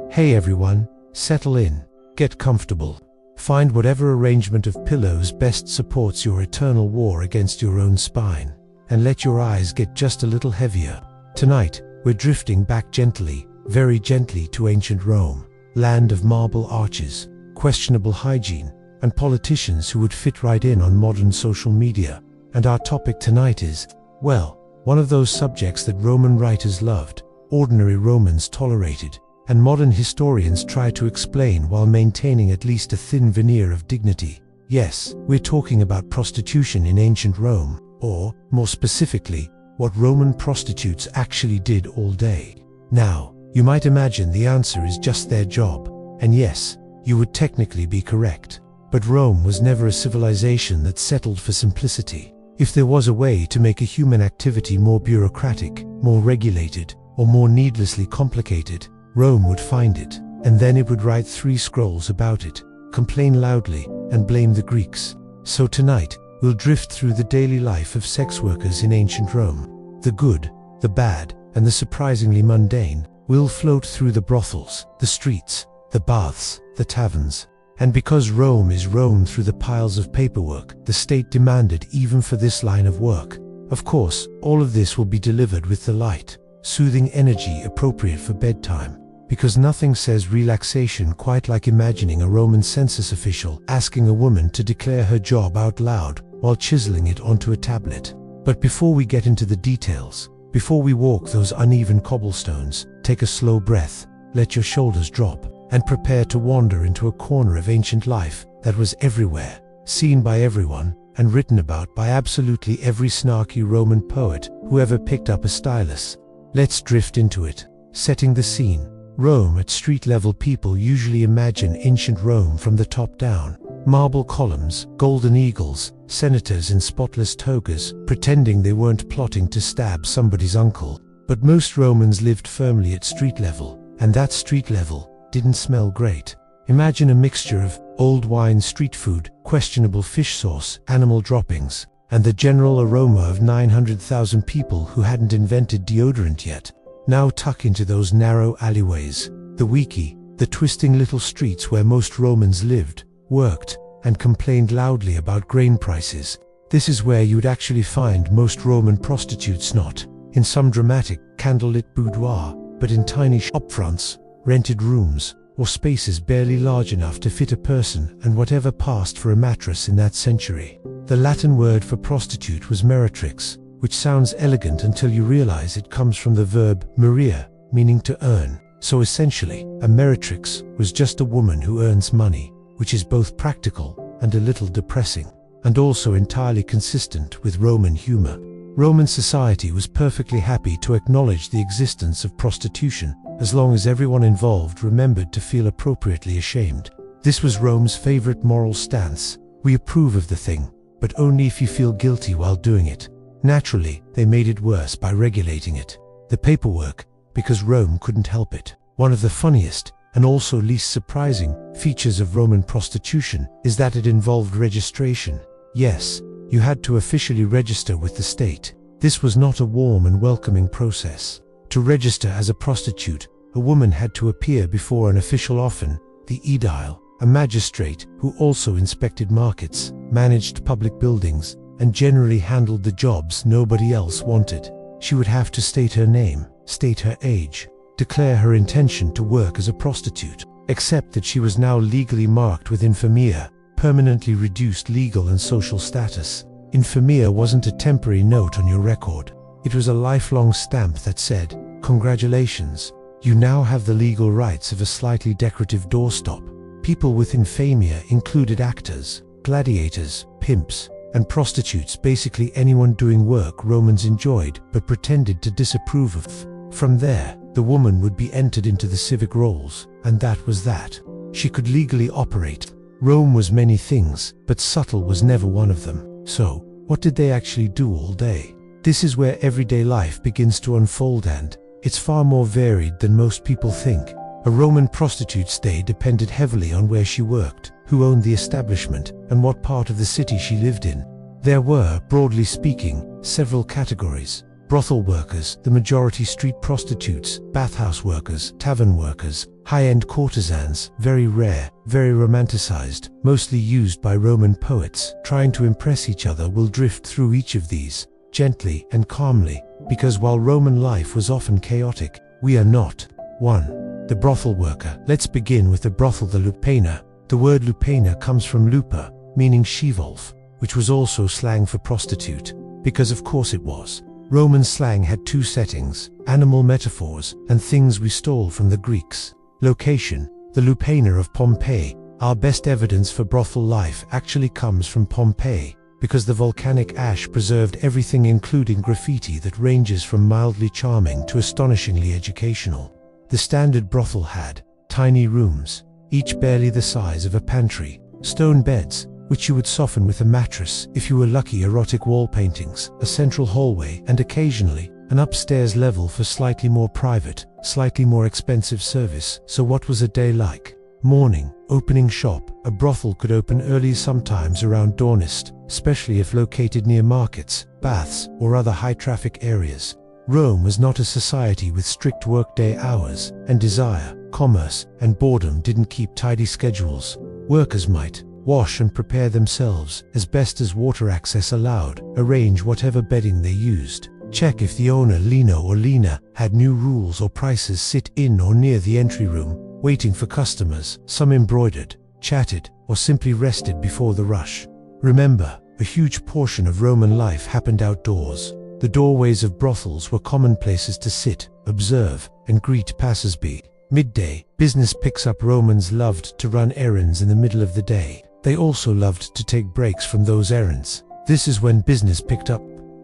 Hey everyone, settle in, get comfortable. Find whatever arrangement of pillows best supports your eternal war against your own spine, and let your eyes get just a little heavier. Tonight, we're drifting back gently, very gently to ancient Rome, land of marble arches, questionable hygiene, and politicians who would fit right in on modern social media. And our topic tonight is, well, one of those subjects that Roman writers loved, ordinary Romans tolerated, and modern historians try to explain while maintaining at least a thin veneer of dignity. Yes, we're talking about prostitution in ancient Rome, or, more specifically, what Roman prostitutes actually did all day. Now, you might imagine the answer is just their job, and yes, you would technically be correct. But Rome was never a civilization that settled for simplicity. If there was a way to make a human activity more bureaucratic, more regulated, or more needlessly complicated, Rome would find it, and then it would write 3 scrolls about it, complain loudly, and blame the Greeks. So tonight, we'll drift through the daily life of sex workers in ancient Rome. The good, the bad, and the surprisingly mundane. We'll float through the brothels, the streets, the baths, the taverns. And because Rome is Rome through the piles of paperwork the state demanded even for this line of work. Of course, all of this will be delivered with the light, soothing energy appropriate for bedtime. Because nothing says relaxation quite like imagining a Roman census official asking a woman to declare her job out loud while chiseling it onto a tablet. But before we get into the details, before we walk those uneven cobblestones, take a slow breath, let your shoulders drop, and prepare to wander into a corner of ancient life that was everywhere, seen by everyone, and written about by absolutely every snarky Roman poet who ever picked up a stylus. Let's drift into it. Setting the scene. Rome at street level. People usually imagine ancient Rome from the top down. Marble columns, golden eagles, senators in spotless togas, pretending they weren't plotting to stab somebody's uncle. But most Romans lived firmly at street level, and that street level didn't smell great. Imagine a mixture of old wine, street food, questionable fish sauce, animal droppings, and the general aroma of 900,000 people who hadn't invented deodorant yet. Now tuck into those narrow alleyways, the weaky, the twisting little streets where most Romans lived, worked, and complained loudly about grain prices. This is where you'd actually find most Roman prostitutes, not in some dramatic, candlelit boudoir, but in tiny shopfronts, rented rooms, or spaces barely large enough to fit a person and whatever passed for a mattress in that century. The Latin word for prostitute was meretrix, which sounds elegant until you realize it comes from the verb meria, meaning to earn. So essentially, a meretrix was just a woman who earns money, which is both practical and a little depressing, and also entirely consistent with Roman humor. Roman society was perfectly happy to acknowledge the existence of prostitution, as long as everyone involved remembered to feel appropriately ashamed. This was Rome's favorite moral stance. We approve of the thing, but only if you feel guilty while doing it. Naturally, they made it worse by regulating it. The paperwork, because Rome couldn't help it. One of the funniest, and also least surprising, features of Roman prostitution is that it involved registration. Yes, you had to officially register with the state. This was not a warm and welcoming process. To register as a prostitute, a woman had to appear before an official, often the aedile, a magistrate who also inspected markets, managed public buildings, and generally handled the jobs nobody else wanted. She would have to state her name, state her age, declare her intention to work as a prostitute, except that she was now legally marked with infamia, permanently reduced legal and social status. Infamia wasn't a temporary note on your record. It was a lifelong stamp that said, "Congratulations, you now have the legal rights of a slightly decorative doorstop." People with infamia included actors, gladiators, pimps, and prostitutes, basically anyone doing work Romans enjoyed but pretended to disapprove of. From there, the woman would be entered into the civic rolls, and that was that. She could legally operate. Rome was many things, but subtle was never one of them. So, what did they actually do all day? This is where everyday life begins to unfold, and it's far more varied than most people think. A Roman prostitute's day depended heavily on where she worked, who owned the establishment, and what part of the city she lived in. There were, broadly speaking, several categories. Brothel workers, the majority street prostitutes, bathhouse workers, tavern workers, high-end courtesans, very rare, very romanticized, mostly used by Roman poets, trying to impress each other, will drift through each of these, gently and calmly, because while Roman life was often chaotic, we are not. 1. The brothel worker. Let's begin with the brothel, the lupaina. The word lupaina comes from lupa, meaning she-wolf, which was also slang for prostitute, because of course it was. Roman slang had two settings: animal metaphors and things we stole from the Greeks. Location. The lupaina of Pompeii. Our best evidence for brothel life actually comes from Pompeii, because the volcanic ash preserved everything, including graffiti that ranges from mildly charming to astonishingly educational. The standard brothel had tiny rooms, each barely the size of a pantry, stone beds, which you would soften with a mattress if you were lucky, erotic wall paintings, a central hallway, and occasionally an upstairs level for slightly more private, slightly more expensive service. So what was a day like? Morning, opening shop. A brothel could open early, sometimes around dawnist, especially if located near markets, baths, or other high-traffic areas. Rome was not a society with strict workday hours, and desire, commerce, and boredom didn't keep tidy schedules. Workers might wash and prepare themselves as best as water access allowed, arrange whatever bedding they used, check if the owner, Lino or Lina, had new rules or prices, sit in or near the entry room, waiting for customers. Some embroidered, chatted, or simply rested before the rush. Remember, a huge portion of Roman life happened outdoors. The doorways of brothels were common places to sit, observe, and greet passers-by. Midday, business picks up. Romans loved to run errands in the middle of the day. They also loved to take breaks from those errands. This is when business picked up.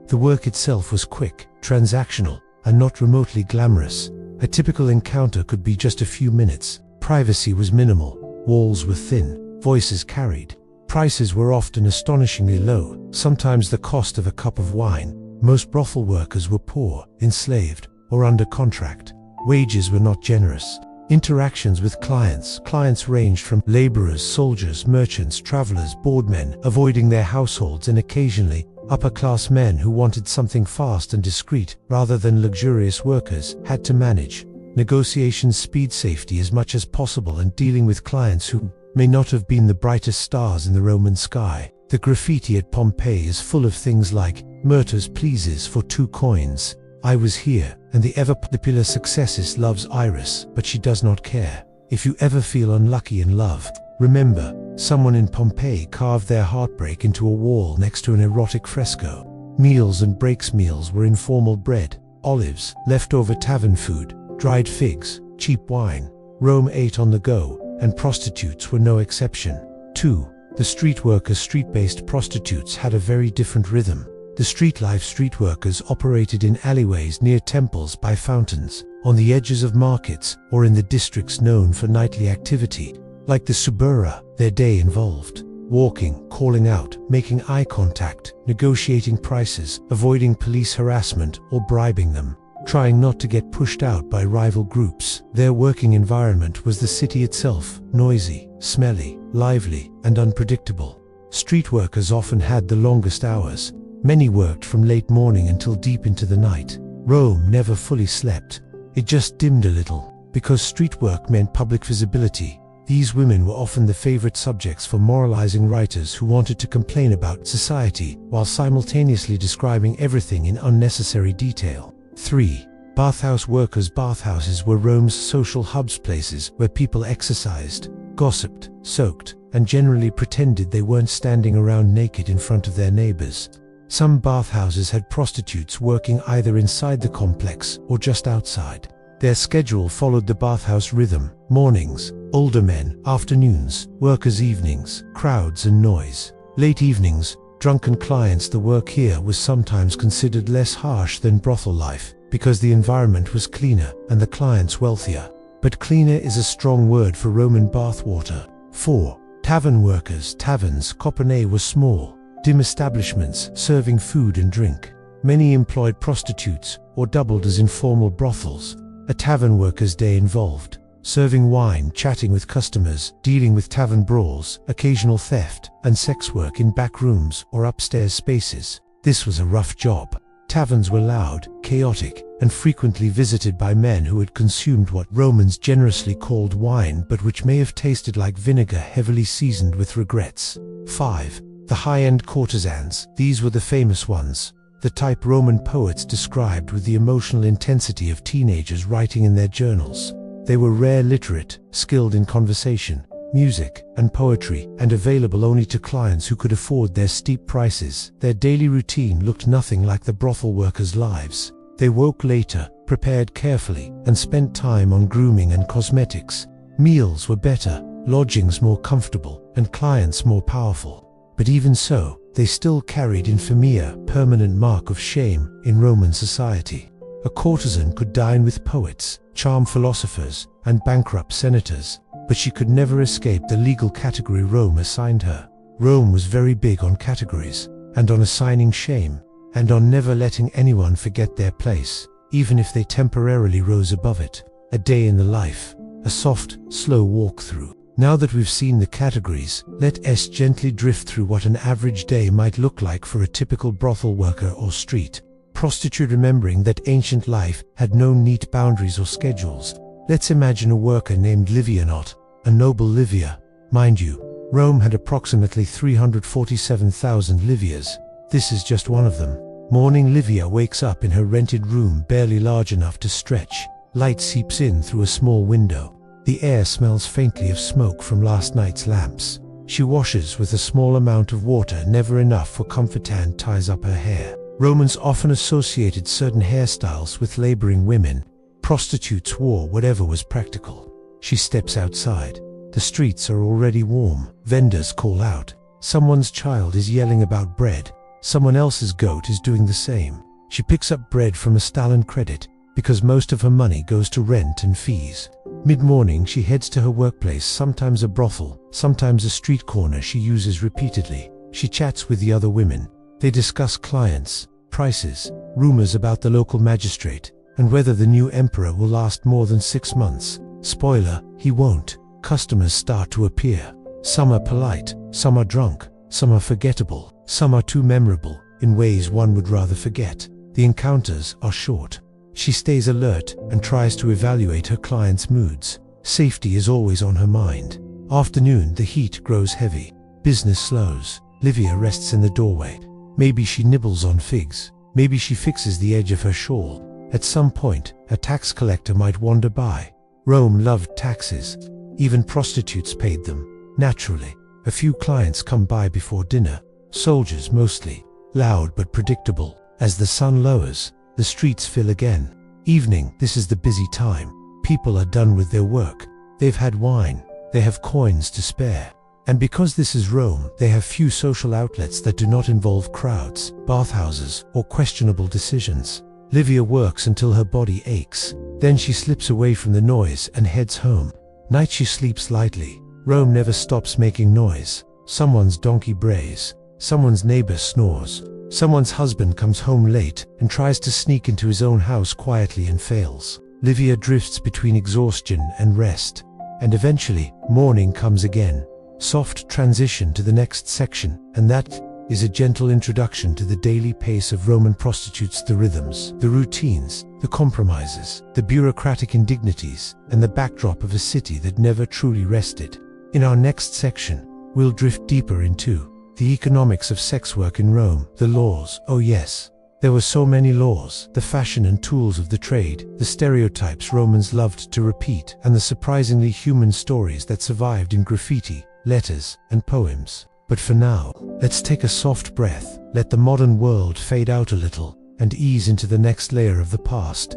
The work itself was quick, transactional, and not remotely glamorous. A typical encounter could be just a few minutes. Privacy was minimal. Walls were thin. Voices carried. Prices were often astonishingly low, sometimes the cost of a cup of wine. Most brothel workers were poor, enslaved, or under contract. Wages were not generous. Interactions with clients ranged from laborers, soldiers, merchants, travelers, boardmen, avoiding their households, and occasionally upper-class men who wanted something fast and discreet, rather than luxurious workers, had to manage negotiations, speed, safety as much as possible, and dealing with clients who may not have been the brightest stars in the Roman sky. The graffiti at Pompeii is full of things like "Myrtus pleases for 2 coins," "I was here," and the ever-popular "Successes loves Iris, but she does not care." If you ever feel unlucky in love, remember, someone in Pompeii carved their heartbreak into a wall next to an erotic fresco. Meals and breaks. Meals were informal bread, olives, leftover tavern food, dried figs, cheap wine. Rome ate on the go, and prostitutes were no exception. 2. The street workers. Street-based prostitutes had a very different rhythm. The street workers operated in alleyways, near temples, by fountains, on the edges of markets, or in the districts known for nightly activity. Like the Subura, their day involved walking, calling out, making eye contact, negotiating prices, avoiding police harassment or bribing them, trying not to get pushed out by rival groups. Their working environment was the city itself, noisy, smelly, lively, and unpredictable. Street workers often had the longest hours. Many worked from late morning until deep into the night. Rome never fully slept. It just dimmed a little, because street work meant public visibility. These women were often the favorite subjects for moralizing writers who wanted to complain about society while simultaneously describing everything in unnecessary detail. 3. Bathhouse workers. Bathhouses were Rome's social hubs, places where people exercised, gossiped, soaked, and generally pretended they weren't standing around naked in front of their neighbors. Some bathhouses had prostitutes working either inside the complex or just outside. Their schedule followed the bathhouse rhythm: mornings, older men; afternoons, workers; evenings, crowds and noise; late evenings, drunken clients. The work here was sometimes considered less harsh than brothel life, because the environment was cleaner and the clients wealthier. But cleaner is a strong word for Roman bathwater. 4. Tavern workers. Taverns. Pompeii were small, dim establishments serving food and drink. Many employed prostitutes or doubled as informal brothels. A tavern worker's day involved serving wine, chatting with customers, dealing with tavern brawls, occasional theft, and sex work in back rooms or upstairs spaces. This was a rough job. Taverns were loud, chaotic, and frequently visited by men who had consumed what Romans generously called wine, but which may have tasted like vinegar heavily seasoned with regrets. 5. The high-end courtesans. These were the famous ones, the type Roman poets described with the emotional intensity of teenagers writing in their journals. They were rare literate, skilled in conversation, music, and poetry, and available only to clients who could afford their steep prices. Their daily routine looked nothing like the brothel workers' lives. They woke later, prepared carefully, and spent time on grooming and cosmetics. Meals were better, lodgings more comfortable, and clients more powerful. But even so, they still carried infamia, permanent mark of shame in Roman society. A courtesan could dine with poets, charm philosophers, and bankrupt senators, but she could never escape the legal category Rome assigned her. Rome was very big on categories, and on assigning shame, and on never letting anyone forget their place, even if they temporarily rose above it. A day in the life, a soft, slow walk through. Now that we've seen the categories, let us gently drift through what an average day might look like for a typical brothel worker or street prostitute, remembering that ancient life had no neat boundaries or schedules. Let's imagine a worker named Livia, not a noble Livia. Mind you, Rome had approximately 347,000 Livias. This is just one of them. Morning Livia wakes up in her rented room, barely large enough to stretch. Light seeps in through a small window. The air smells faintly of smoke from last night's lamps. She washes with a small amount of water, never enough for comfort, and ties up her hair. Romans often associated certain hairstyles with laboring women. Prostitutes wore whatever was practical. She steps outside. The streets are already warm. Vendors call out. Someone's child is yelling about bread. Someone else's goat is doing the same. She picks up bread from a stall credit, because most of her money goes to rent and fees. Mid-morning she heads to her workplace, sometimes a brothel, sometimes a street corner she uses repeatedly. She chats with the other women. They discuss clients, prices, rumors about the local magistrate, and whether the new emperor will last more than 6 months. Spoiler, he won't. Customers start to appear. Some are polite, some are drunk, some are forgettable, some are too memorable, in ways one would rather forget. The encounters are short. She stays alert and tries to evaluate her clients' moods. Safety is always on her mind. Afternoon, the heat grows heavy. Business slows. Livia rests in the doorway. Maybe she nibbles on figs. Maybe she fixes the edge of her shawl. At some point, a tax collector might wander by. Rome loved taxes. Even prostitutes paid them. Naturally, a few clients come by before dinner. Soldiers mostly. Loud but predictable. As the sun lowers, the streets fill again. Evening, this is the busy time. People are done with their work. They've had wine. They have coins to spare. And because this is Rome, they have few social outlets that do not involve crowds, bathhouses, or questionable decisions. Livia works until her body aches. Then she slips away from the noise and heads home. Night she sleeps lightly. Rome never stops making noise. Someone's donkey brays. Someone's neighbor snores. Someone's husband comes home late and tries to sneak into his own house quietly and fails. Livia drifts between exhaustion and rest. And eventually, morning comes again. Soft transition to the next section, and that is a gentle introduction to the daily pace of Roman prostitutes, the rhythms, the routines, the compromises, the bureaucratic indignities, and the backdrop of a city that never truly rested. In our next section, we'll drift deeper into the economics of sex work in Rome, the laws. Oh yes, there were so many laws, the fashion and tools of the trade, the stereotypes Romans loved to repeat, and the surprisingly human stories that survived in graffiti, letters, and poems. But for now, let's take a soft breath, let the modern world fade out a little, and ease into the next layer of the past.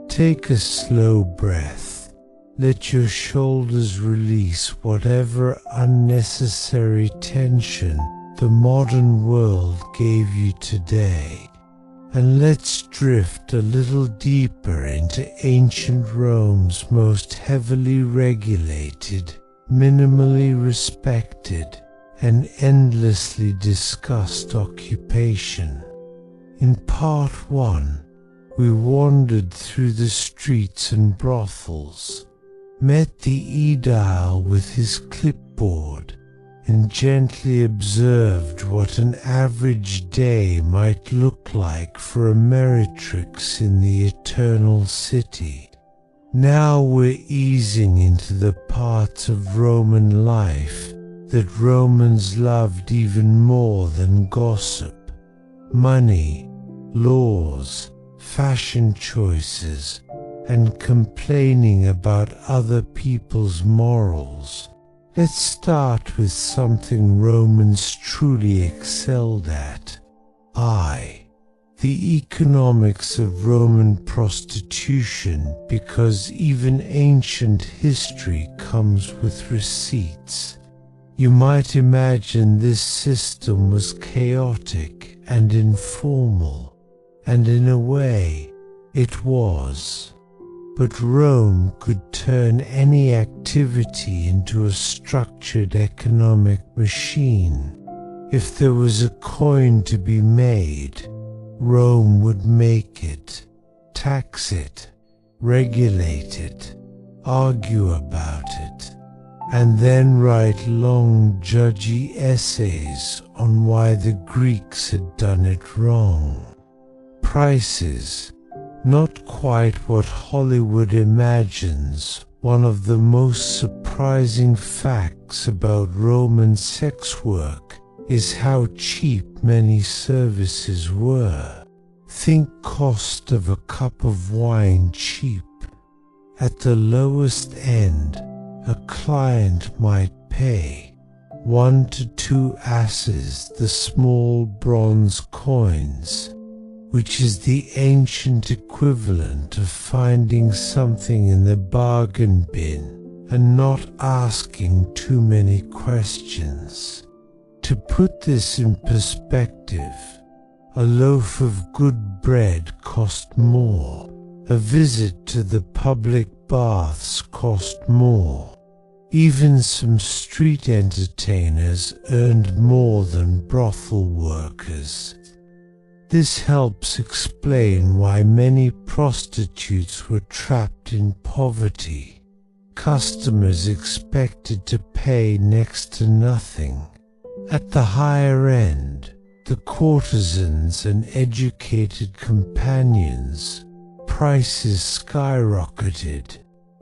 Take a slow breath. Let your shoulders release whatever unnecessary tension the modern world gave you today. And let's drift a little deeper into ancient Rome's most heavily regulated, minimally respected, and endlessly discussed occupation. In part 1, we wandered through the streets and brothels, met the aedile with his clipboard, and gently observed what an average day might look like for a meretrix in the eternal city. Now we're easing into the parts of Roman life that Romans loved even more than gossip: money, laws, fashion choices, and complaining about other people's morals. Let's start with something Romans truly excelled at: the economics of Roman prostitution, because even ancient history comes with receipts. You might imagine this system was chaotic and informal, and in a way, it was. But Rome could turn any activity into a structured economic machine. If there was a coin to be made, Rome would make it, tax it, regulate it, argue about it, and then write long, judgy essays on why the Greeks had done it wrong. Prices, not quite what Hollywood imagines. One of the most surprising facts about Roman sex work is how cheap many services were. Think cost of a cup of wine cheap. At the lowest end, a client might pay 1 to 2 asses, the small bronze coins, which is the ancient equivalent of finding something in the bargain bin and not asking too many questions. To put this in perspective, a loaf of good bread cost more. A visit to the public baths cost more. Even some street entertainers earned more than brothel workers. This helps explain why many prostitutes were trapped in poverty. Customers expected to pay next to nothing. At the higher end, the courtesans and educated companions, prices skyrocketed.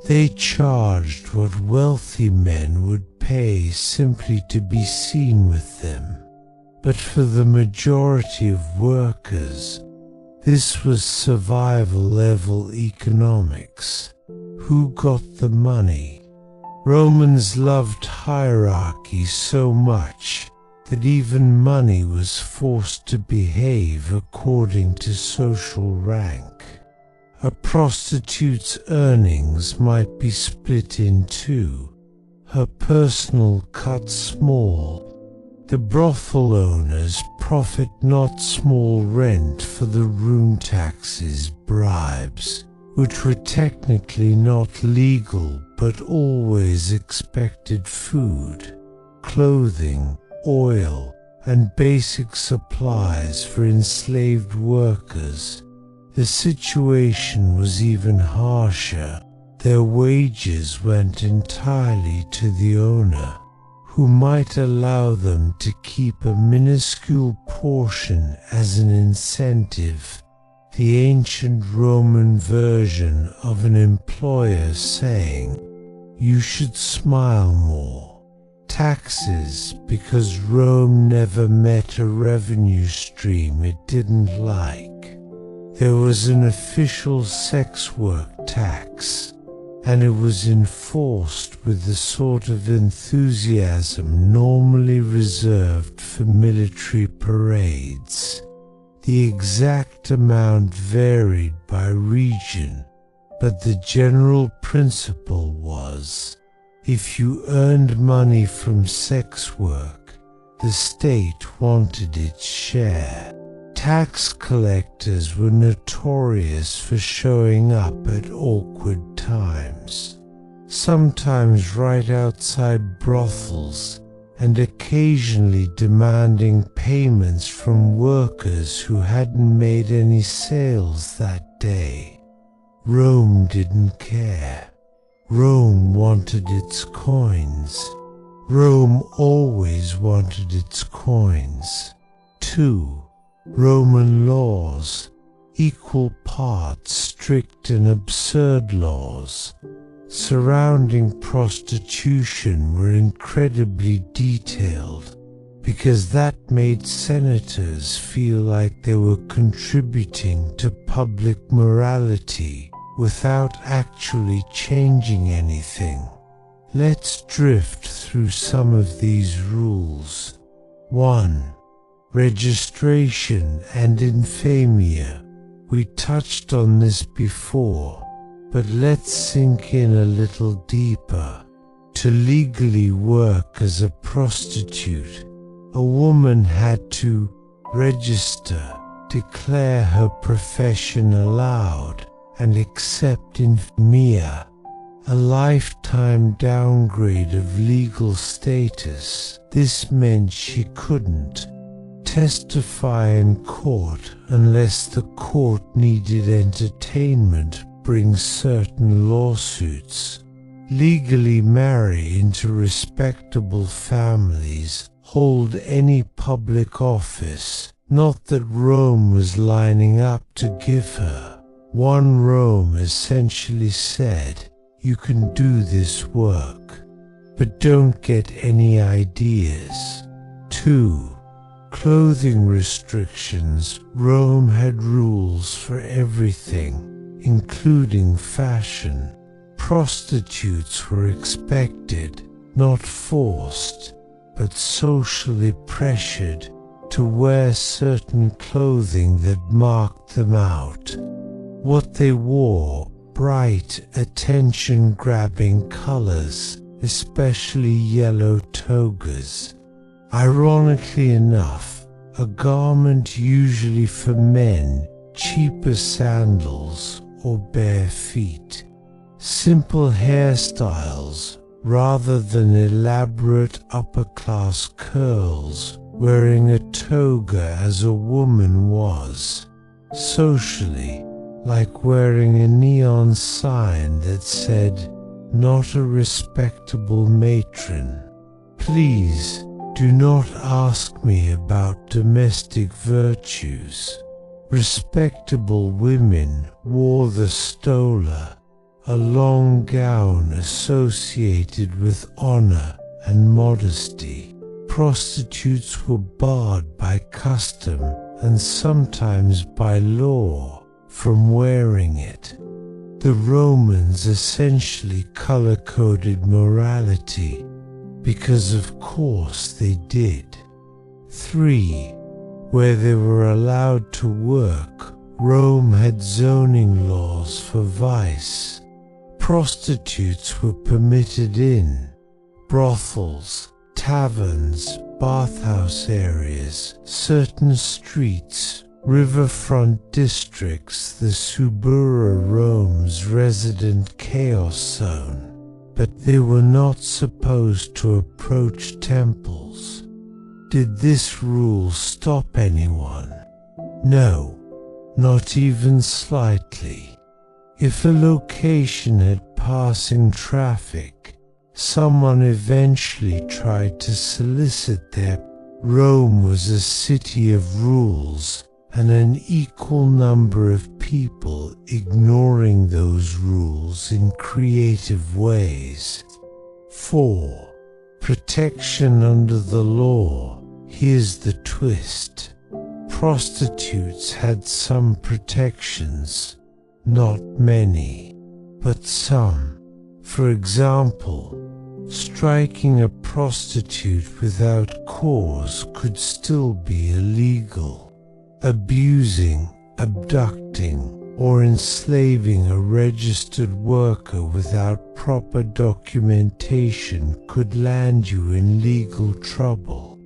They charged what wealthy men would pay simply to be seen with them. But for the majority of workers, this was survival-level economics. Who got the money? Romans loved hierarchy so much that even money was forced to behave according to social rank. A prostitute's earnings might be split in two, her personal cut small. The brothel owners profit not small rent for the room taxes, bribes, which were technically not legal but always expected food, clothing, oil, and basic supplies for enslaved workers. The situation was even harsher. Their wages went entirely to the owner, who might allow them to keep a minuscule portion as an incentive, the ancient Roman version of an employer saying, "You should smile more." Taxes, because Rome never met a revenue stream it didn't like. There was an official sex work tax, and it was enforced with the sort of enthusiasm normally reserved for military parades. The exact amount varied by region, but the general principle was, if you earned money from sex work, the state wanted its share. Tax collectors were notorious for showing up at awkward times, sometimes right outside brothels, and occasionally demanding payments from workers who hadn't made any sales that day. Rome didn't care. Rome wanted its coins. Rome always wanted its coins. 2. Roman laws, equal parts strict and absurd laws surrounding prostitution were incredibly detailed, because that made senators feel like they were contributing to public morality without actually changing anything. Let's drift through some of these rules. 1. Registration and infamia. We touched on this before, but let's sink in a little deeper. To legally work as a prostitute, a woman had to register, declare her profession aloud, and accept infamia, a lifetime downgrade of legal status. This meant she couldn't testify in court unless the court needed entertainment, bring certain lawsuits, legally marry into respectable families, hold any public office. Not that Rome was lining up to give her. 1 Rome essentially said, you can do this work, but don't get any ideas. 2. Clothing restrictions. Rome had rules for everything, including fashion. Prostitutes were expected, not forced, but socially pressured, to wear certain clothing that marked them out. What they wore, bright, attention-grabbing colors, especially yellow togas. Ironically enough, a garment usually for men, cheaper sandals or bare feet. Simple hairstyles, rather than elaborate upper-class curls, wearing a toga as a woman was. Socially, like wearing a neon sign that said, "Not a respectable matron." Please do not ask me about domestic virtues. Respectable women wore the stola, a long gown associated with honor and modesty. Prostitutes were barred by custom and sometimes by law from wearing it. The Romans essentially color-coded morality, because of course they did. 3. Where they were allowed to work, Rome had zoning laws for vice. Prostitutes were permitted in brothels, taverns, bathhouse areas, certain streets, riverfront districts, the Subura, Rome's resident chaos zone. But they were not supposed to approach temples. Did this rule stop anyone? No, not even slightly. If a location had passing traffic, someone eventually tried to solicit their. Rome was a city of rules, and an equal number of people ignoring those rules in creative ways. 4. Protection under the law. Here's the twist. Prostitutes had some protections, not many, but some. For example, striking a prostitute without cause could still be illegal. Abusing, abducting, or enslaving a registered worker without proper documentation could land you in legal trouble.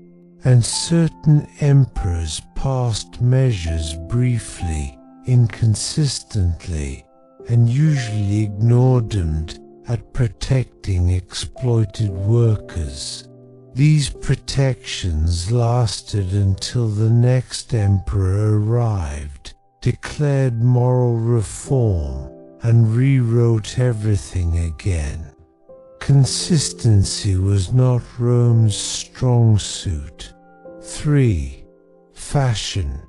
And certain emperors passed measures briefly, inconsistently, and usually ignored them at protecting exploited workers. These protections lasted until the next emperor arrived, declared moral reform, and rewrote everything again. Consistency was not Rome's strong suit. 3. Fashion,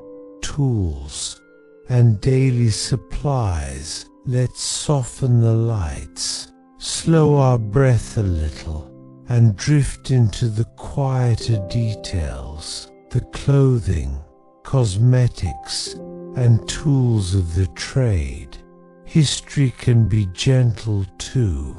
tools, and daily supplies. Let's soften the lights, slow our breath a little, and drift into the quieter details. The clothing, cosmetics, and tools of the trade. History can be gentle too.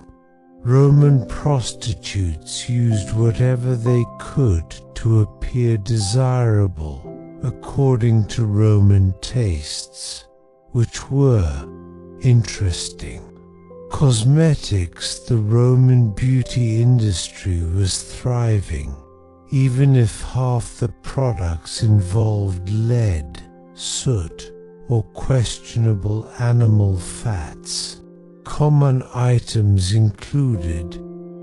Roman prostitutes used whatever they could to appear desirable according to Roman tastes, which were interesting. Cosmetics. The Roman beauty industry was thriving, even if half the products involved lead, soot, or questionable animal fats. Common items included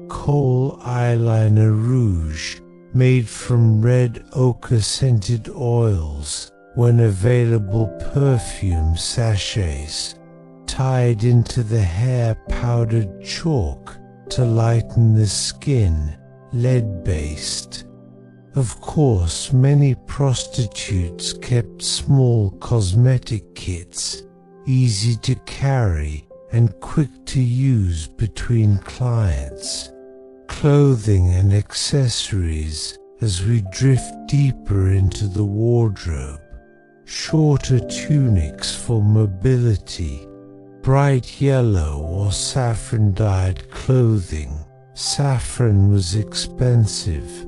kohl eyeliner rouge, made from red ochre-scented oils, when available perfume sachets, tied into the hair powdered chalk to lighten the skin, lead-based. Of course, many prostitutes kept small cosmetic kits, easy to carry and quick to use between clients. Clothing and accessories. As we drift deeper into the wardrobe, shorter tunics for mobility, bright yellow or saffron-dyed clothing. Saffron was expensive,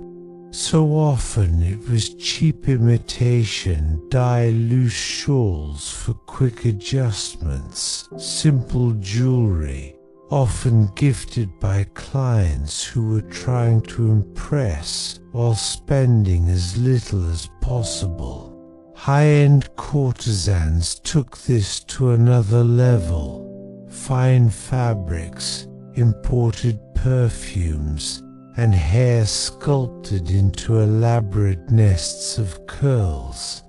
so often it was cheap imitation dye loose shawls for quick adjustments. Simple jewelry, often gifted by clients who were trying to impress while spending as little as possible. High-end courtesans took this to another level. Fine fabrics, imported perfumes, and hair sculpted into elaborate nests of curls.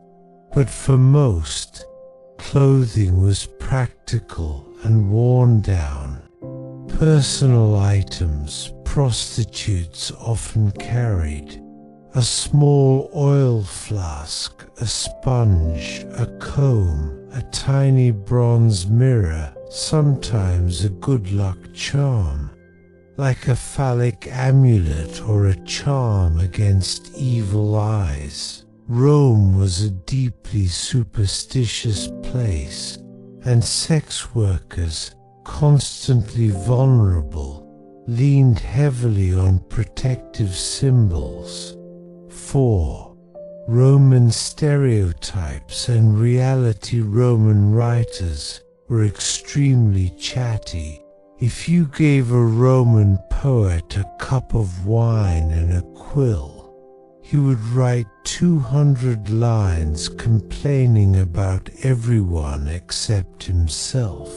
But for most, clothing was practical and worn down. Personal items. Prostitutes often carried a small oil flask, a sponge, a comb, a tiny bronze mirror, sometimes a good luck charm, like a phallic amulet or a charm against evil eyes. Rome was a deeply superstitious place, and sex workers, constantly vulnerable, leaned heavily on protective symbols. 4. Roman stereotypes and reality. Roman writers were extremely chatty. If you gave a Roman poet a cup of wine and a quill, he would write 200 lines complaining about everyone except himself.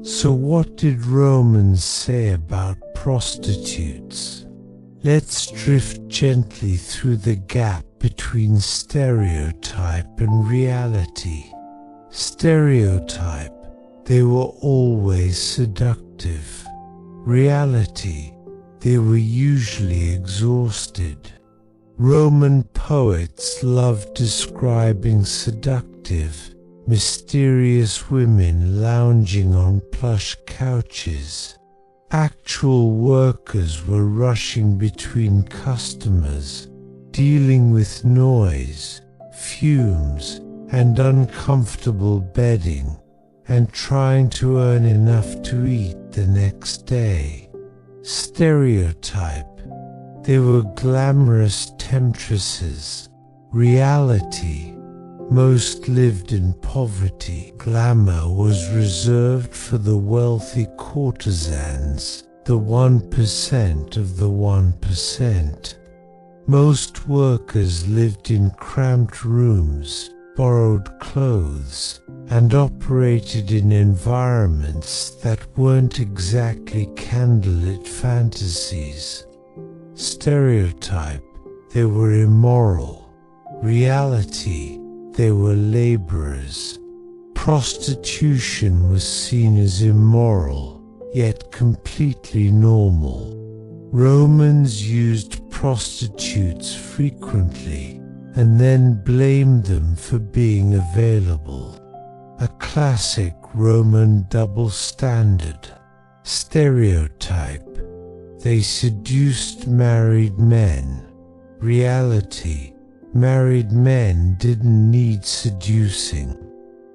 So what did Romans say about prostitutes? Let's drift gently through the gap between stereotype and reality. Stereotype. They were always seductive. Reality. They were usually exhausted. Roman poets loved describing seductive, mysterious women lounging on plush couches. Actual workers were rushing between customers, dealing with noise, fumes, and uncomfortable bedding, and trying to earn enough to eat the next day. Stereotype. They were glamorous temptresses. Reality. Most lived in poverty. Glamour was reserved for the wealthy courtesans, the 1% of the 1%. Most workers lived in cramped rooms, borrowed clothes, and operated in environments that weren't exactly candlelit fantasies. Stereotype. They were immoral. Reality. They were laborers. Prostitution was seen as immoral, yet completely normal. Romans used prostitutes frequently and then blamed them for being available. A classic Roman double standard. Stereotype: they seduced married men. Reality: married men didn't need seducing.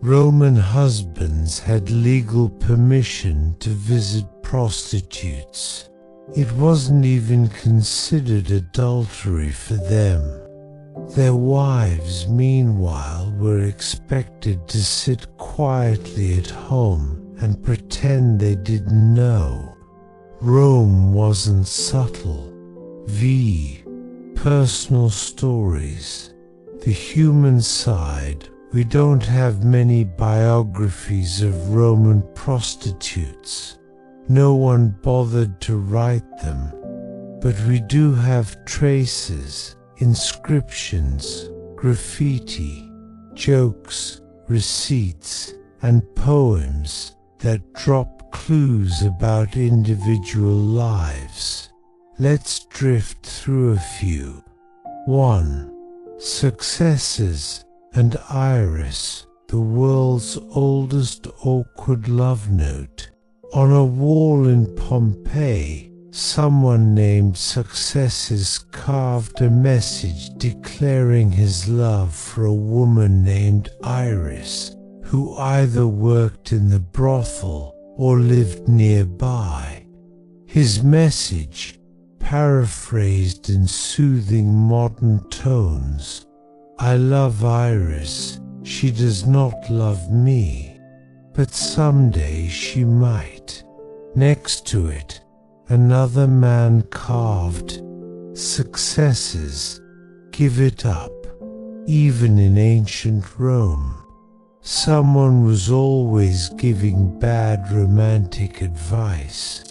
Roman husbands had legal permission to visit prostitutes. It wasn't even considered adultery for them. Their wives, meanwhile, were expected to sit quietly at home and pretend they didn't know. Rome wasn't subtle. Personal stories. The human side. We don't have many biographies of Roman prostitutes. No one bothered to write them. But we do have traces, inscriptions, graffiti, jokes, receipts, and poems that drop clues about individual lives. Let's drift through a few. 1. Successes and Iris, the world's oldest awkward love note. On a wall in Pompeii, someone named Successes carved a message declaring his love for a woman named Iris, who either worked in the brothel or lived nearby. His message, paraphrased in soothing modern tones: "I love Iris, she does not love me, but someday she might." Next to it, another man carved, "Successes, give it up." Even in ancient Rome, someone was always giving bad romantic advice.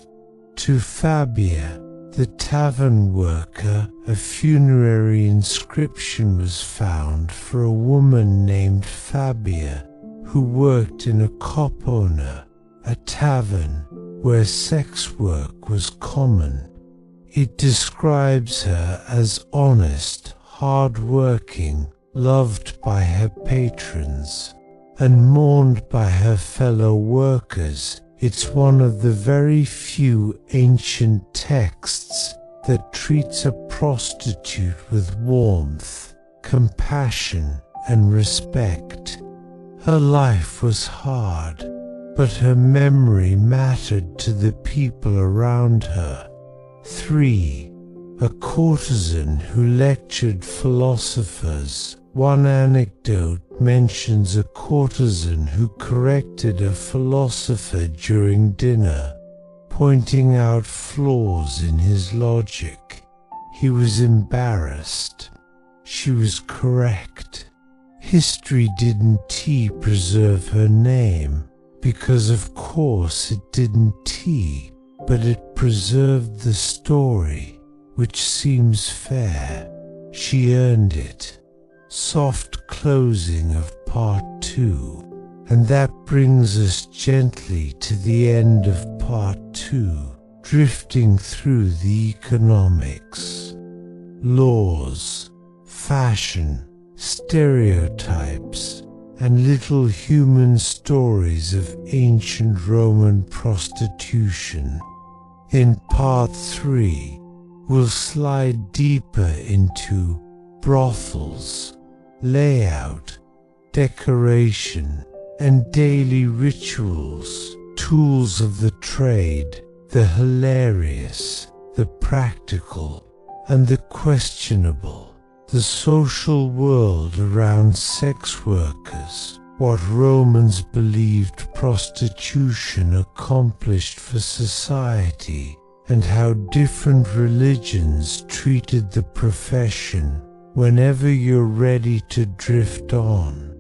To Fabia, the tavern worker, a funerary inscription was found for a woman named Fabia, who worked in a copona, a tavern where sex work was common. It describes her as honest, hard-working, loved by her patrons, and mourned by her fellow workers. It's one of the very few ancient texts that treats a prostitute with warmth, compassion, and respect. Her life was hard, but her memory mattered to the people around her. 3. A courtesan who lectured philosophers. One anecdote mentions a courtesan who corrected a philosopher during dinner, pointing out flaws in his logic. He was embarrassed. She was correct. History didn't preserve her name, because of course it didn't, but it preserved the story, which seems fair. She earned it. Soft closing of part 2. And that brings us gently to the end of part 2, drifting through the economics, laws, fashion, stereotypes, and little human stories of ancient Roman prostitution. In part 3, we'll slide deeper into brothels, layout, decoration, and daily rituals, tools of the trade, the hilarious, the practical, and the questionable, the social world around sex workers, what Romans believed prostitution accomplished for society, and how different religions treated the profession. Whenever you're ready to drift on,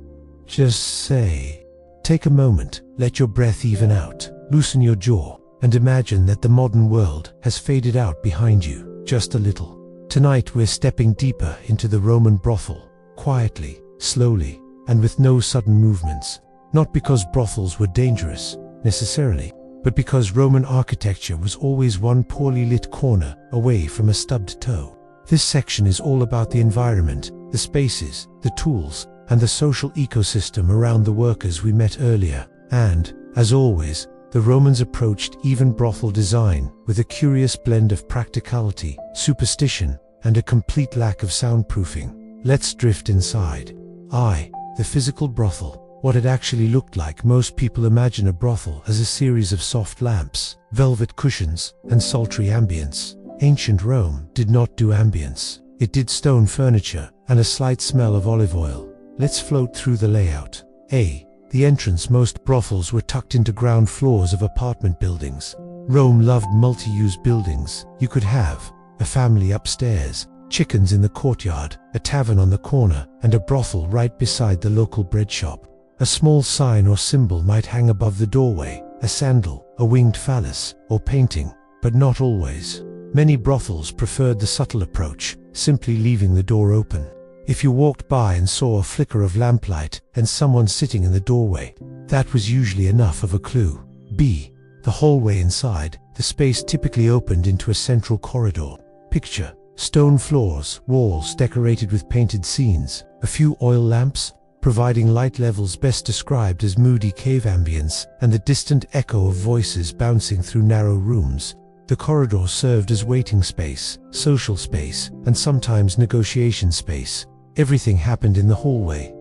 just say, take a moment, let your breath even out, loosen your jaw, and imagine that the modern world has faded out behind you, just a little. Tonight we're stepping deeper into the Roman brothel, quietly, slowly, and with no sudden movements. Not because brothels were dangerous, necessarily, but because Roman architecture was always one poorly lit corner away from a stubbed toe. This section is all about the environment, the spaces, the tools, and the social ecosystem around the workers we met earlier. And, as always, the Romans approached even brothel design with a curious blend of practicality, superstition, and a complete lack of soundproofing. Let's drift inside. The physical brothel. What it actually looked like. Most people imagine a brothel as a series of soft lamps, velvet cushions, and sultry ambience. Ancient Rome did not do ambience. It did stone furniture and a slight smell of olive oil. Let's float through the layout. The entrance. Most brothels were tucked into ground floors of apartment buildings. Rome loved multi-use buildings. You could have a family upstairs, chickens in the courtyard, a tavern on the corner, and a brothel right beside the local bread shop. A small sign or symbol might hang above the doorway, a sandal, a winged phallus, or painting, but not always. Many brothels preferred the subtle approach, simply leaving the door open. If you walked by and saw a flicker of lamplight and someone sitting in the doorway, that was usually enough of a clue. The hallway inside. The space typically opened into a central corridor. Picture stone floors, walls decorated with painted scenes, a few oil lamps, providing light levels best described as moody cave ambience, and the distant echo of voices bouncing through narrow rooms. The corridor served as waiting space, social space, and sometimes negotiation space. Everything happened in the hallway.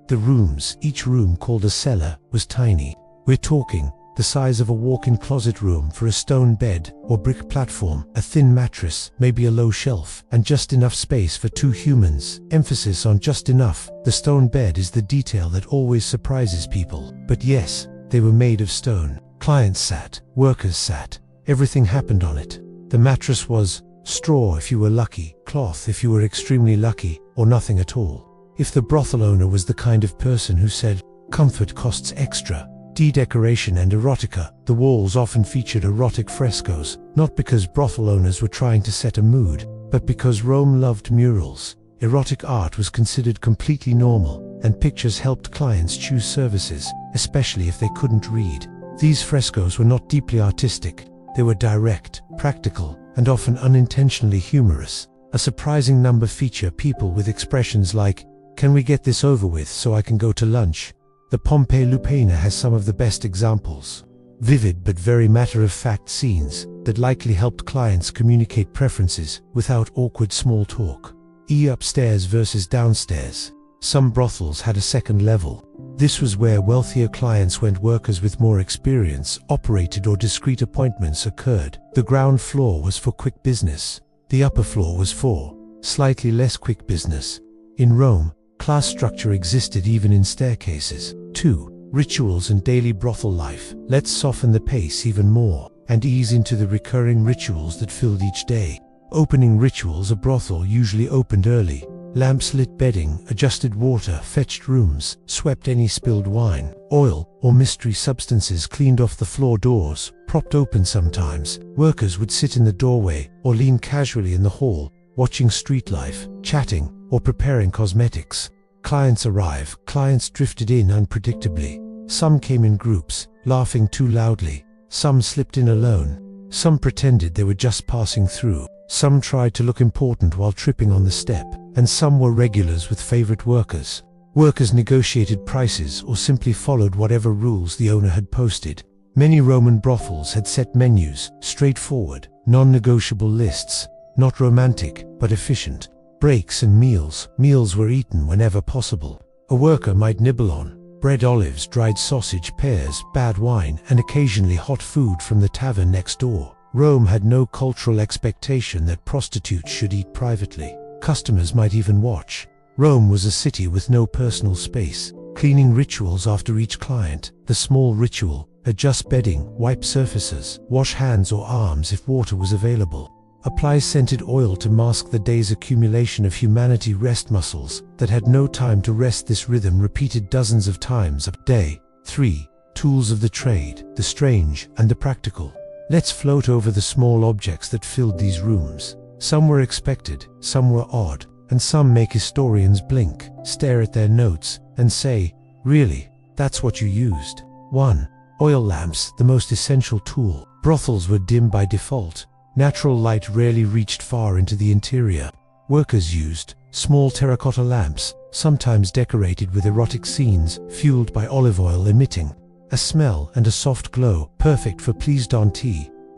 The rooms. Each room, called a cellar, was tiny. We're talking the size of a walk-in closet room for a stone bed or brick platform, a thin mattress, maybe a low shelf, and just enough space for two humans. Emphasis on just enough. The stone bed is the detail that always surprises people. But yes, they were made of stone. Clients sat, workers sat. Everything happened on it. The mattress was straw if you were lucky, cloth if you were extremely lucky, or nothing at all. If the brothel owner was the kind of person who said, "Comfort costs extra," decoration and erotica. The walls often featured erotic frescoes, not because brothel owners were trying to set a mood, but because Rome loved murals. Erotic art was considered completely normal, and pictures helped clients choose services, especially if they couldn't read. These frescoes were not deeply artistic. They were direct, practical, and often unintentionally humorous. A surprising number feature people with expressions like, "Can we get this over with so I can go to lunch?" The Pompeii has some of the best examples. Vivid but very matter-of-fact scenes that likely helped clients communicate preferences without awkward small talk. Upstairs versus downstairs. Some brothels had a second level. This was where wealthier clients went. Workers with more experience operated, or discreet appointments occurred. The ground floor was for quick business. The upper floor was for slightly less quick business. In Rome, class structure existed even in staircases. 2. Rituals and daily brothel life. Let's soften the pace even more and ease into the recurring rituals that filled each day. Opening rituals. A brothel usually opened early. Lamps lit bedding, adjusted water, fetched rooms, swept any spilled wine, oil, or mystery substances, cleaned off the floor. Doors, propped open sometimes. Workers would sit in the doorway or lean casually in the hall, watching street life, chatting, or preparing cosmetics. Clients arrive. Clients drifted in unpredictably. Some came in groups, laughing too loudly. Some slipped in alone. Some pretended they were just passing through. Some tried to look important while tripping on the step. And some were regulars with favorite workers. Workers negotiated prices or simply followed whatever rules the owner had posted. Many Roman brothels had set menus, straightforward, non-negotiable lists, not romantic, but efficient. Breaks and meals. Meals were eaten whenever possible. A worker might nibble on bread, olives, dried sausage, pears, bad wine, and occasionally hot food from the tavern next door. Rome had no cultural expectation that prostitutes should eat privately. Customers might even watch. Rome was a city with no personal space. Cleaning rituals after each client. The small ritual: adjust bedding, wipe surfaces, wash hands or arms if water was available. Apply scented oil to mask the day's accumulation of humanity. Rest muscles that had no time to rest. This rhythm repeated dozens of times a day. 3. Tools of the trade, the strange and the practical. Let's float over the small objects that filled these rooms. Some were expected, some were odd, and some make historians blink, stare at their notes, and say, "Really? That's what you used?" 1. Oil lamps, the most essential tool. Brothels were dim by default. Natural light rarely reached far into the interior. Workers used small terracotta lamps, sometimes decorated with erotic scenes, fueled by olive oil emitting a smell and a soft glow, perfect for please don't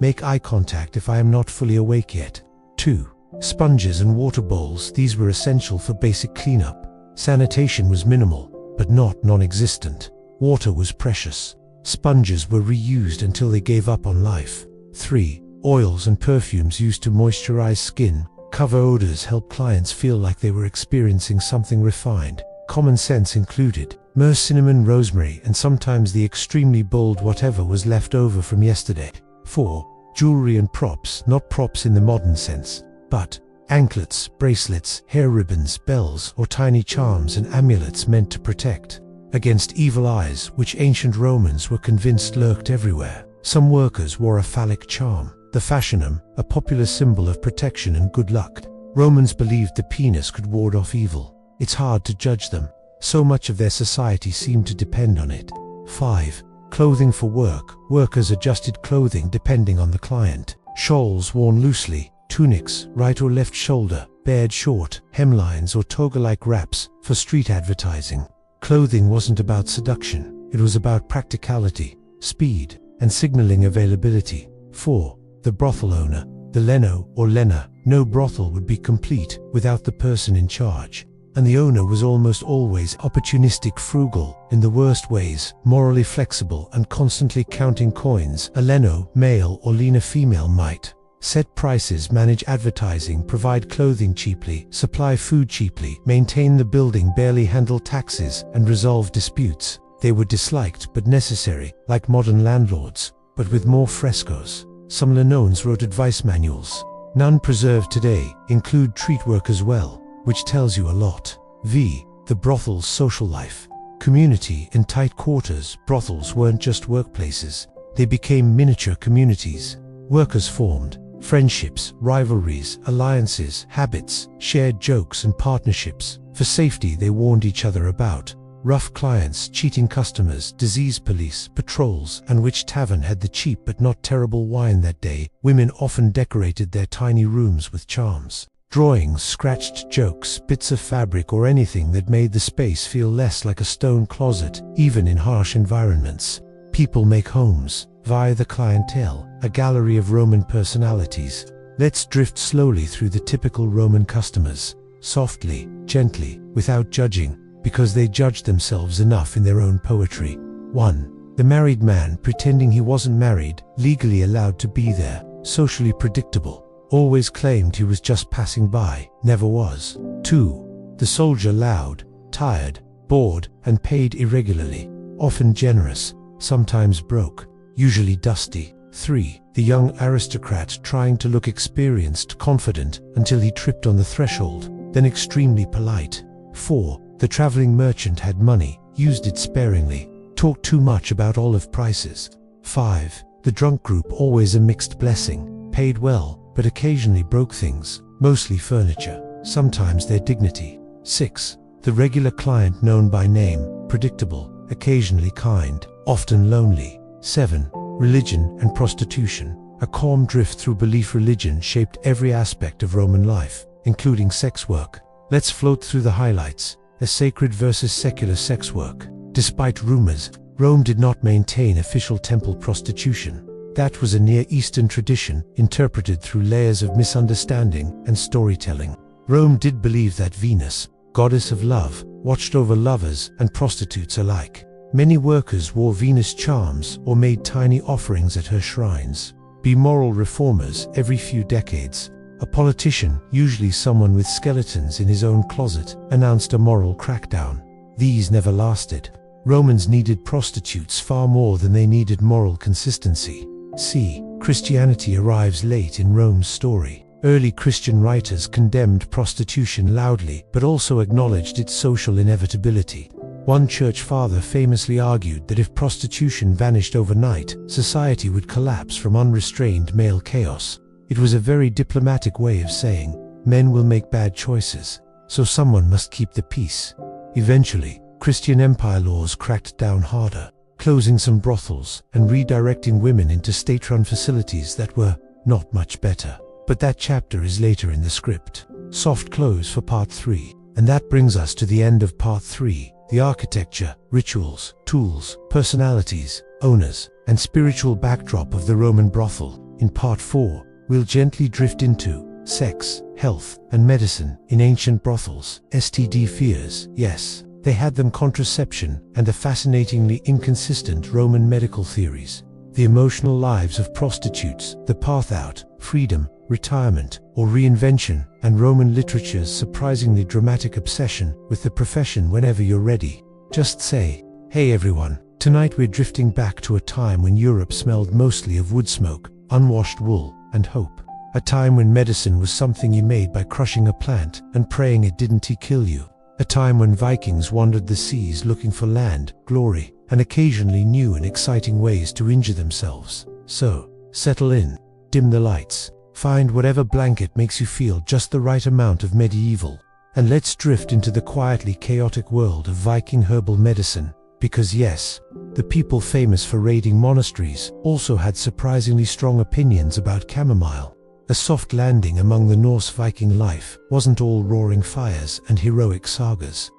make eye contact if I am not fully awake yet. 2. Sponges and water bowls. These were essential for basic cleanup. Sanitation was minimal, but not non-existent. Water was precious. Sponges were reused until they gave up on life. 3. Oils and perfumes used to moisturize skin. Cover odors helped clients feel like they were experiencing something refined. Common sense included myrrh, cinnamon, rosemary, and sometimes the extremely bold whatever was left over from yesterday. 4. Jewelry and props, not props in the modern sense, but anklets, bracelets, hair ribbons, bells, or tiny charms and amulets meant to protect against evil eyes, which ancient Romans were convinced lurked everywhere. Some workers wore a phallic charm, the fashionum, a popular symbol of protection and good luck. Romans believed the penis could ward off evil. It's hard to judge them. So much of their society seemed to depend on it. 5. Clothing for work. Workers adjusted clothing depending on the client. Shawls worn loosely, tunics, right or left shoulder, bared short, hemlines or toga-like wraps for street advertising. Clothing wasn't about seduction. It was about practicality, speed, and signaling availability. 4. The brothel owner. The Leno or Lena. No brothel would be complete without the person in charge. And the owner was almost always opportunistic, frugal, in the worst ways, morally flexible and constantly counting coins. A Leno, male or Lena, female, might set prices, manage advertising, provide clothing cheaply, supply food cheaply, maintain the building, barely handle taxes, and resolve disputes. They were disliked but necessary, like modern landlords, but with more frescoes. Some Lenones wrote advice manuals. None preserved today include treat work as well, which tells you a lot. V. The brothel's social life. Community in tight quarters. Brothels weren't just workplaces. They became miniature communities. Workers formed friendships, rivalries, alliances, habits, shared jokes and partnerships. For safety, they warned each other about rough clients, cheating customers, disease police, patrols, and which tavern had the cheap but not terrible wine that day. Women often decorated their tiny rooms with charms. Drawings, scratched jokes, bits of fabric, or anything that made the space feel less like a stone closet, even in harsh environments. People make homes via the clientele, a gallery of Roman personalities. Let's drift slowly through the typical Roman customers, softly, gently, without judging, because they judged themselves enough in their own poetry. 1. The married man pretending he wasn't married, legally allowed to be there, socially predictable. Always claimed he was just passing by, never was. 2. The soldier, loud, tired, bored, and paid irregularly, often generous, sometimes broke, usually dusty. 3. The young aristocrat trying to look experienced, confident, until he tripped on the threshold, then extremely polite. 4. The traveling merchant had money, used it sparingly, talked too much about olive prices. 5. The drunk group, always a mixed blessing, paid well, but occasionally broke things, mostly furniture, sometimes their dignity. 6. The regular client, known by name, predictable, occasionally kind, often lonely. 7. Religion and prostitution. A calm drift through belief. Religion shaped every aspect of Roman life, including sex work. Let's float through the highlights. A sacred versus secular sex work. Despite rumors, Rome did not maintain official temple prostitution. That was a Near Eastern tradition, interpreted through layers of misunderstanding and storytelling. Rome did believe that Venus, goddess of love, watched over lovers and prostitutes alike. Many workers wore Venus charms or made tiny offerings at her shrines. Be moral reformers. Every few decades, a politician, usually someone with skeletons in his own closet, announced a moral crackdown. These never lasted. Romans needed prostitutes far more than they needed moral consistency. C. Christianity arrives late in Rome's story. Early Christian writers condemned prostitution loudly, but also acknowledged its social inevitability. One church father famously argued that if prostitution vanished overnight, society would collapse from unrestrained male chaos. It was a very diplomatic way of saying, men will make bad choices, so someone must keep the peace. Eventually, Christian empire laws cracked down harder. closing some brothels and redirecting women into state-run facilities that were not much better. But that chapter is later in the script. Soft close for part 3. And that brings us to the end of part 3, the architecture, rituals, tools, personalities, owners, and spiritual backdrop of the Roman brothel. In part 4, we'll gently drift into sex, health, and medicine in ancient brothels. STD fears, yes, they had them, contraception, and the fascinatingly inconsistent Roman medical theories. The emotional lives of prostitutes, the path out, freedom, retirement, or reinvention, and Roman literature's surprisingly dramatic obsession with the profession. Whenever you're ready, just say, "Hey everyone, tonight we're drifting back to a time when Europe smelled mostly of wood smoke, unwashed wool, and hope. A time when medicine was something you made by crushing a plant and praying it didn't kill you. A time when Vikings wandered the seas looking for land, glory, and occasionally new and exciting ways to injure themselves. So, settle in, dim the lights, find whatever blanket makes you feel just the right amount of medieval, and let's drift into the quietly chaotic world of Viking herbal medicine. Because yes, the people famous for raiding monasteries also had surprisingly strong opinions about chamomile. A soft landing among the Norse Viking life wasn't all roaring fires and heroic sagas.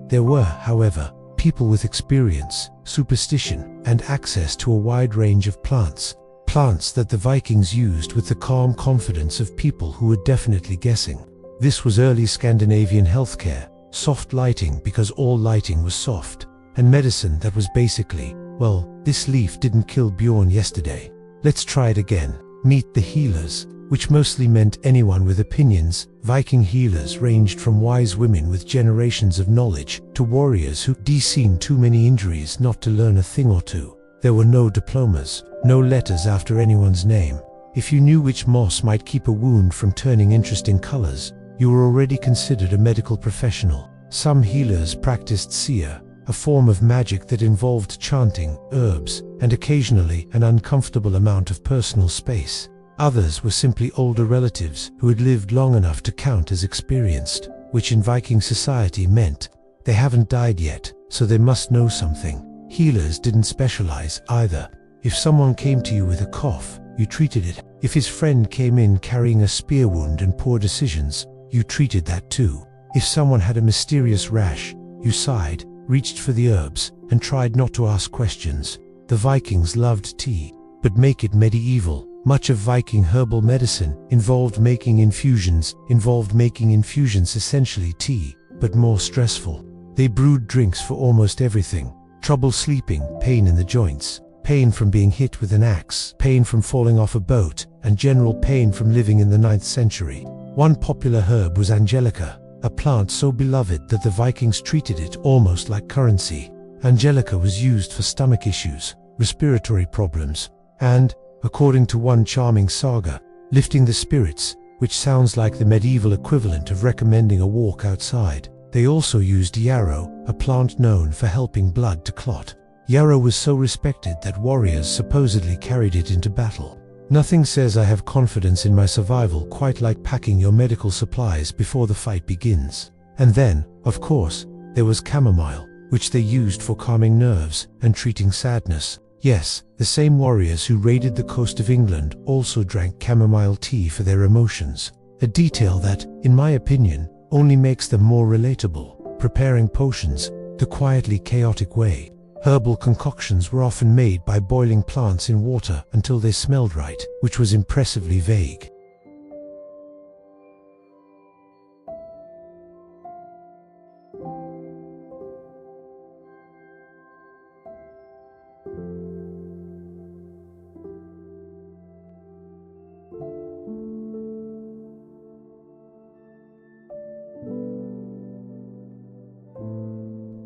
There were, however, people with experience, superstition, and access to a wide range of plants that the Vikings used with the calm confidence of people who were definitely guessing. This was early Scandinavian healthcare, soft lighting because all lighting was soft, and medicine that was basically, well, this leaf didn't kill Bjorn yesterday. Let's try it again. Meet the healers, which mostly meant anyone with opinions. Viking healers ranged from wise women with generations of knowledge to warriors who'd seen too many injuries not to learn a thing or two. There were no diplomas, no letters after anyone's name. If you knew which moss might keep a wound from turning interesting colors, you were already considered a medical professional. Some healers practiced seer, a form of magic that involved chanting, herbs, and occasionally an uncomfortable amount of personal space. Others were simply older relatives who had lived long enough to count as experienced, which in Viking society meant they haven't died yet, so they must know something. Healers didn't specialize either. If someone came to you with a cough, you treated it. If his friend came in carrying a spear wound and poor decisions, you treated that too. If someone had a mysterious rash, you sighed, reached for the herbs, and tried not to ask questions. The Vikings loved tea, but make it medieval. Much of Viking herbal medicine involved making infusions, essentially tea, but more stressful. They brewed drinks for almost everything. Trouble sleeping, pain in the joints, pain from being hit with an axe, pain from falling off a boat, and general pain from living in the 9th century. One popular herb was angelica, a plant so beloved that the Vikings treated it almost like currency. Angelica was used for stomach issues, respiratory problems, and, according to one charming saga, lifting the spirits, which sounds like the medieval equivalent of recommending a walk outside. They also used yarrow, a plant known for helping blood to clot. Yarrow was so respected that warriors supposedly carried it into battle. Nothing says I have confidence in my survival quite like packing your medical supplies before the fight begins. And then, of course, there was chamomile, which they used for calming nerves and treating sadness. Yes, the same warriors who raided the coast of England also drank chamomile tea for their emotions. A detail that, in my opinion, only makes them more relatable. Preparing potions, the quietly chaotic way. Herbal concoctions were often made by boiling plants in water until they smelled right, which was impressively vague.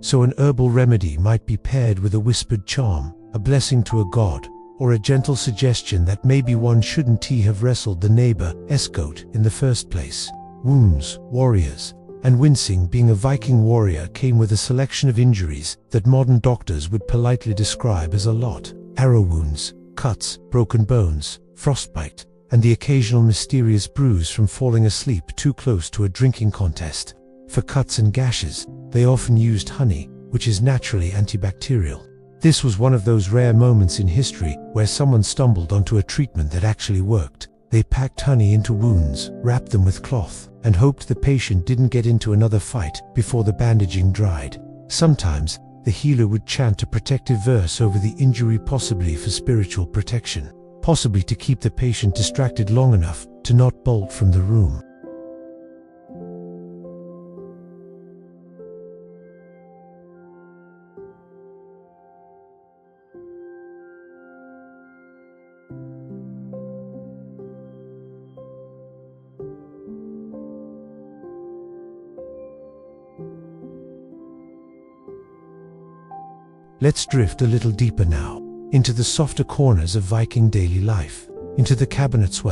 So an herbal remedy might be paired with a whispered charm, a blessing to a god, or a gentle suggestion that maybe one shouldn't have wrestled the neighbor's goat in the first place. Wounds, warriors, and wincing being a Viking warrior came with a selection of injuries that modern doctors would politely describe as a lot: arrow wounds, cuts, broken bones, frostbite, and the occasional mysterious bruise from falling asleep too close to a drinking contest. For cuts and gashes, they often used honey, which is naturally antibacterial. This was one of those rare moments in history where someone stumbled onto a treatment that actually worked. They packed honey into wounds, wrapped them with cloth, and hoped the patient didn't get into another fight before the bandaging dried. Sometimes, the healer would chant a protective verse over the injury, possibly for spiritual protection, possibly to keep the patient distracted long enough to not bolt from the room. Let's drift a little deeper now, into the softer corners of Viking daily life, into the cabinets,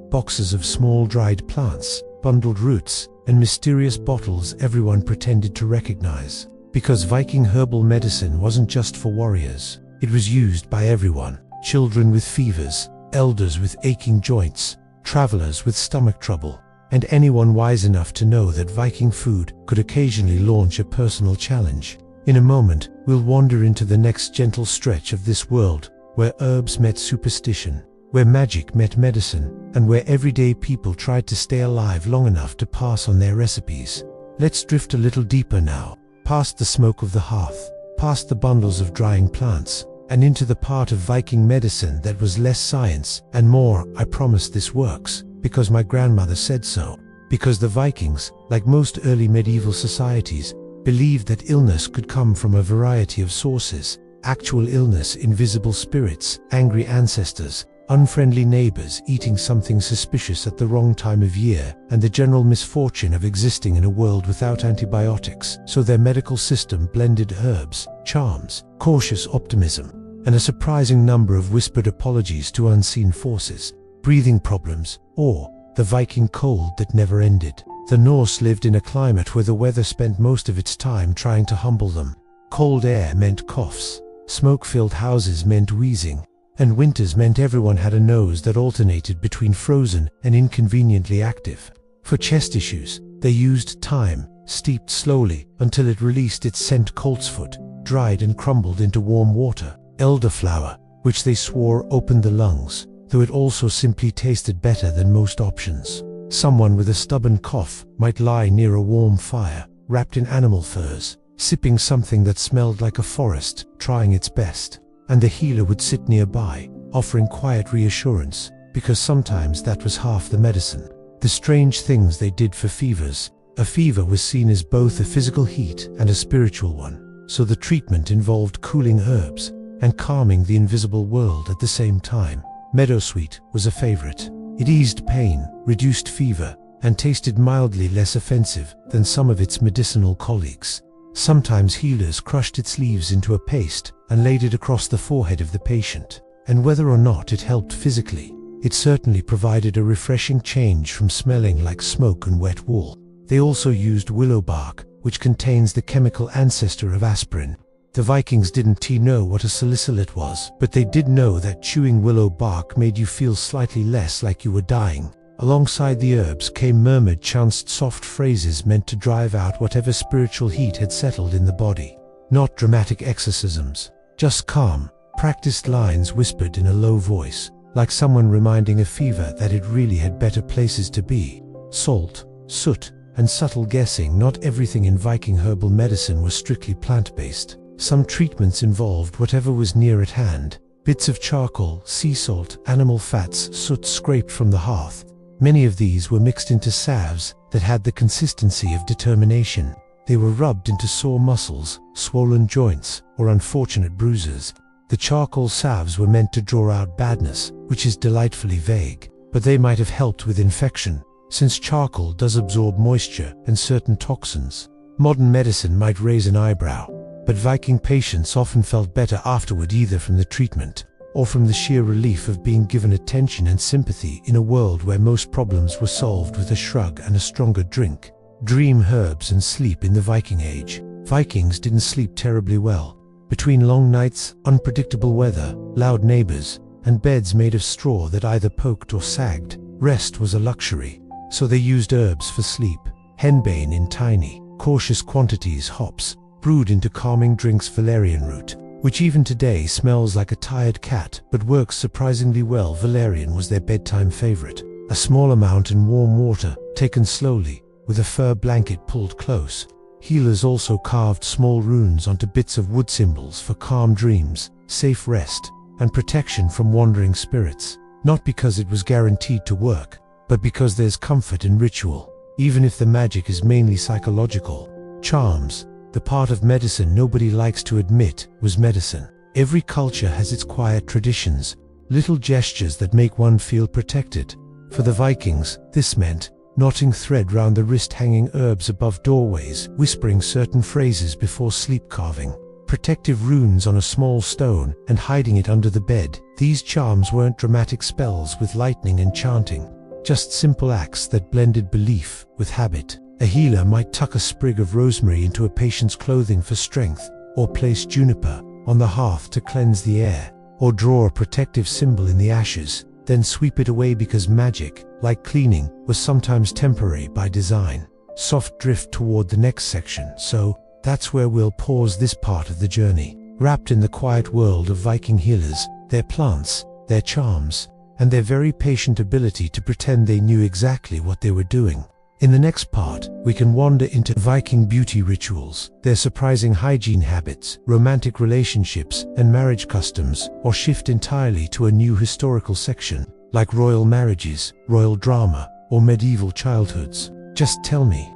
boxes of small dried plants, bundled roots, and mysterious bottles everyone pretended to recognize. Because Viking herbal medicine wasn't just for warriors, it was used by everyone: children with fevers, elders with aching joints, travelers with stomach trouble, and anyone wise enough to know that Viking food could occasionally launch a personal challenge. In a moment, we'll wander into the next gentle stretch of this world, where herbs met superstition, where magic met medicine, and where everyday people tried to stay alive long enough to pass on their recipes. Let's drift a little deeper now, past the smoke of the hearth, past the bundles of drying plants, and into the part of Viking medicine that was less science and more, "I promise this works, because my grandmother said so." Because the Vikings, like most early medieval societies, believed that illness could come from a variety of sources: actual illness, invisible spirits, angry ancestors, unfriendly neighbors eating something suspicious at the wrong time of year, and the general misfortune of existing in a world without antibiotics. So their medical system blended herbs, charms, cautious optimism, and a surprising number of whispered apologies to unseen forces: breathing problems, or the Viking cold that never ended. The Norse lived in a climate where the weather spent most of its time trying to humble them. Cold air meant coughs, smoke-filled houses meant wheezing, and winters meant everyone had a nose that alternated between frozen and inconveniently active. For chest issues, they used thyme, steeped slowly until it released its scent, coltsfoot, dried and crumbled into warm water, elderflower, which they swore opened the lungs, though it also simply tasted better than most options. Someone with a stubborn cough might lie near a warm fire, wrapped in animal furs, sipping something that smelled like a forest, trying its best. And the healer would sit nearby, offering quiet reassurance, because sometimes that was half the medicine. The strange things they did for fevers. A fever was seen as both a physical heat and a spiritual one, so the treatment involved cooling herbs and calming the invisible world at the same time. Meadowsweet was a favorite. It eased pain, reduced fever, and tasted mildly less offensive than some of its medicinal colleagues. Sometimes healers crushed its leaves into a paste and laid it across the forehead of the patient, and whether or not it helped physically, it certainly provided a refreshing change from smelling like smoke and wet wool. They also used willow bark, which contains the chemical ancestor of aspirin. The Vikings didn't know what a salicylate was, but they did know that chewing willow bark made you feel slightly less like you were dying. Alongside the herbs came murmured, chanced soft phrases meant to drive out whatever spiritual heat had settled in the body. Not dramatic exorcisms, just calm, practiced lines whispered in a low voice, like someone reminding a fever that it really had better places to be. Salt, soot, and subtle guessing. Not everything in Viking herbal medicine was strictly plant-based. Some treatments involved whatever was near at hand: bits of charcoal, sea salt, animal fats, soot scraped from the hearth. Many of these were mixed into salves that had the consistency of determination. They were rubbed into sore muscles, swollen joints, or unfortunate bruises. The charcoal salves were meant to draw out badness, which is delightfully vague, but they might have helped with infection, since charcoal does absorb moisture and certain toxins. Modern medicine might raise an eyebrow, but Viking patients often felt better afterward, either from the treatment or from the sheer relief of being given attention and sympathy in a world where most problems were solved with a shrug and a stronger drink. Dream herbs and sleep in the Viking Age. Vikings didn't sleep terribly well. Between long nights, unpredictable weather, loud neighbors, and beds made of straw that either poked or sagged, rest was a luxury. So they used herbs for sleep. Henbane in tiny, cautious quantities, hops, brewed into calming drinks, valerian root, which even today smells like a tired cat but works surprisingly well. Valerian was their bedtime favorite. A small amount in warm water, taken slowly, with a fur blanket pulled close. Healers also carved small runes onto bits of wood symbols for calm dreams, safe rest, and protection from wandering spirits. Not because it was guaranteed to work, but because there's comfort in ritual, even if the magic is mainly psychological. Charms, the part of medicine nobody likes to admit, was medicine. Every culture has its quiet traditions, little gestures that make one feel protected. For the Vikings, this meant knotting thread round the wrist, hanging herbs above doorways, whispering certain phrases before sleep, carving protective runes on a small stone, and hiding it under the bed. These charms weren't dramatic spells with lightning and chanting, just simple acts that blended belief with habit. A healer might tuck a sprig of rosemary into a patient's clothing for strength, or place juniper on the hearth to cleanse the air, or draw a protective symbol in the ashes, then sweep it away because magic, like cleaning, was sometimes temporary by design. Soft drift toward the next section, so that's where we'll pause this part of the journey. Wrapped in the quiet world of Viking healers, their plants, their charms, and their very patient ability to pretend they knew exactly what they were doing. In the next part, we can wander into Viking beauty rituals, their surprising hygiene habits, romantic relationships, and marriage customs, or shift entirely to a new historical section, like royal marriages, royal drama, or medieval childhoods. Just tell me,